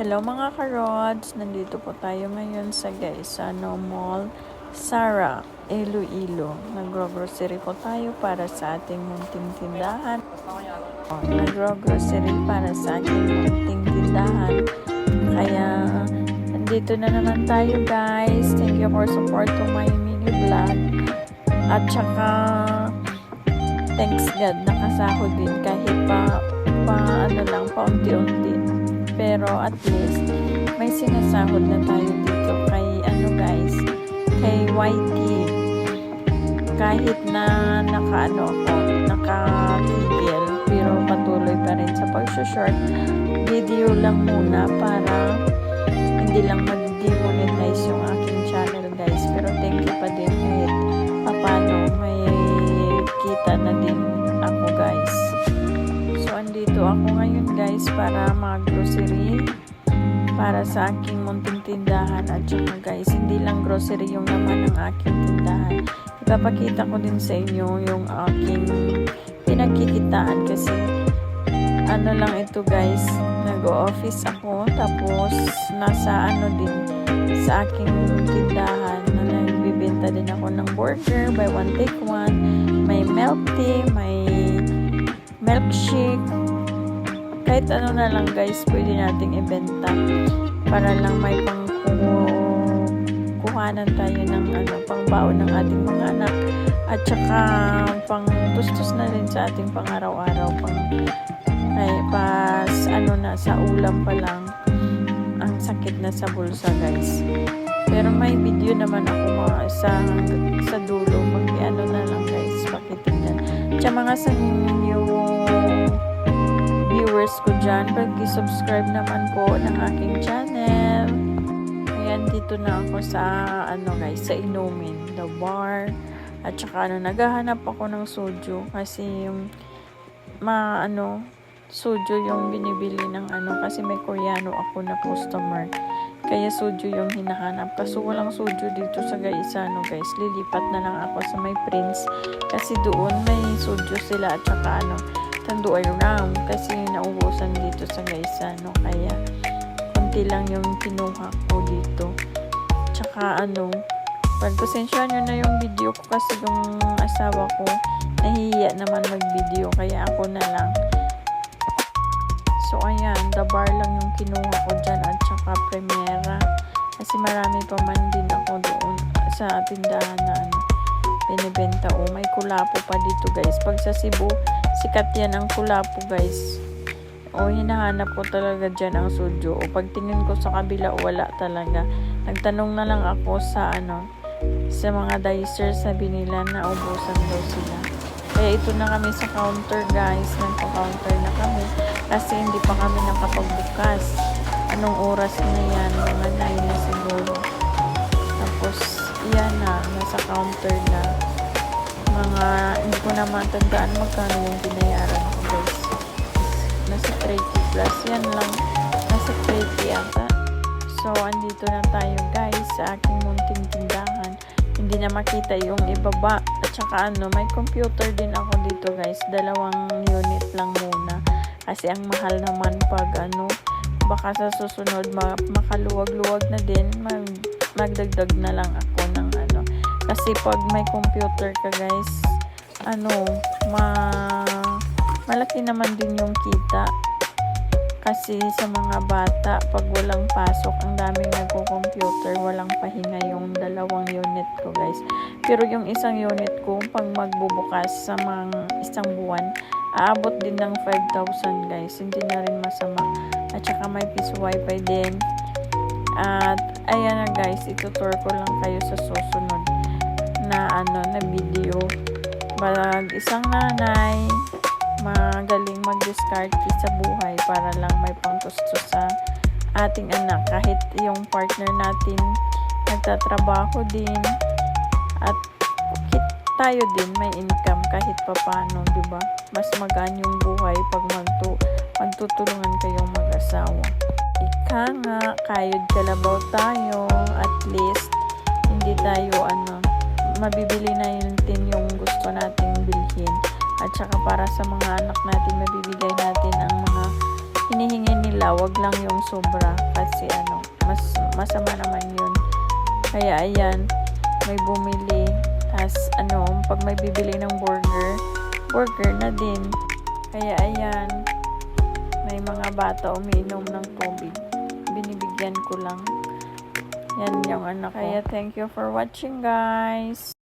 Hello mga karods, nandito po tayo ngayon sa Mall, Sara, Iloilo. Nagro-grocery po tayo para sa ating munting tindahan. Kaya nandito na naman tayo guys. Thank you for support to my mini vlog. At saka thanks God, nakasahod din kahit pa paunti-unti. Pero at least may sinasahod na tayo dito kay kay YT. Kahit na nakatigil, pero patuloy pa rin sa pag-short video lang muna para hindi lang mag-demonetize yung aking channel guys. Pero thank you pa din kahit papano may kita na din ako guys. So andito ako ngayon guys para mag-grocery para sa aking munting tindahan. At saka guys, hindi lang grocery yung laman ng aking tindahan. Ipapakita ko din sa inyo yung aking pinagkikitaan kasi lang ito guys, nag-office ako tapos nasa din sa aking tindahan na nagbibenta din ako ng burger, buy one take one, may milk tea, may milkshake, kahit ano na lang guys pwede nating ibenta para lang may kuhanan tayo ng pangbaon ng ating mga anak at saka pang tustos na rin sa ating pang-araw-araw, sa ulam pa lang ang sakit na sa bulsa guys. Pero may video naman ako sa dulo, na lang guys, pakitingnan. Sa mga sa new viewers ko dyan, pag-subscribe naman po ng aking channel. Ayan, dito na ako sa guys, sa inumin, the bar. At saka naghahanap ako ng soju kasi yung soju yung binibili ng kasi may Koreano ako na customer. Kaya soju yung hinahanap. Kaso walang soju dito sa Gaisano guys. Lilipat na lang ako sa may Prince. Kasi doon may soju sila at saka Tanduay Ram. Kasi naubusan dito sa Gaisano. Kaya konti lang yung kinuha ko dito. Tsaka pagpasensyahan nyo na yung video ko kasi yung asawa ko nahihiya naman mag-video. Kaya ako na lang. So ayan, the bar lang yung kinuha ko dyan at saka Primera. Kasi marami pa man din ako doon sa tindahan na binibenta. May kulapo pa dito guys. Pag sa Cebu, sikat yan ang kulapo guys. Hinahanap ko talaga dyan ang soju. Pag tingin ko sa kabila, wala talaga. Nagtanong na lang ako sa sa mga dicers, sabi nila na ubusan daw sila. Kaya ito na kami sa counter guys. Nagpa-counter na kami. Kasi hindi pa kami nakapagbukas. Anong oras na yan? Mga 9 na siguro. Tapos, yan na. Nasa counter na. Hindi ko na matandaan magkano yung binayaran ko guys. Nasa 30 plus. Yan lang. Nasa 30 yata. So, andito na tayo guys sa aking munting tindahan. Hindi na makita yung ibaba. At saka may computer din ako dito guys. 2 unit lang muna. Kasi ang mahal naman pag baka sa susunod makaluwag-luwag na din, magdagdag na lang ako ng kasi pag may computer ka guys, malaki naman din yung kita. Kasi sa mga bata, pag walang pasok, ang daming nagko-computer, walang pahinga yung 2 unit ko guys. Pero yung isang unit ko, pag magbubukas sa isang buwan, aabot din ng 5,000 guys. Hindi na rin masama. At saka may piso wifi din. At ayan na guys, itutur ko lang kayo sa susunod na video. Isang nanay magaling mag-discarte sa buhay para lang may pangtustos sa ating anak. Kahit yung partner natin nagtatrabaho din at tayo din may income kahit papano, diba? Mas magaan yung buhay pag magtutulungan kayong mag-asawa. Ika nga, kayod kalabaw tayo, at least hindi tayo mabibili na natin yung gusto nating bilhin. At saka para sa mga anak natin, mabibigay natin ang mga hinihingi nila, wag lang yung sobra kasi masama naman yun. Kaya ayan, may bumili as pag may bibili ng burger na din. Kaya ayan, may mga bata umiinom ng tubig, binibigyan ko lang yan yung ko. Kaya thank you for watching, guys.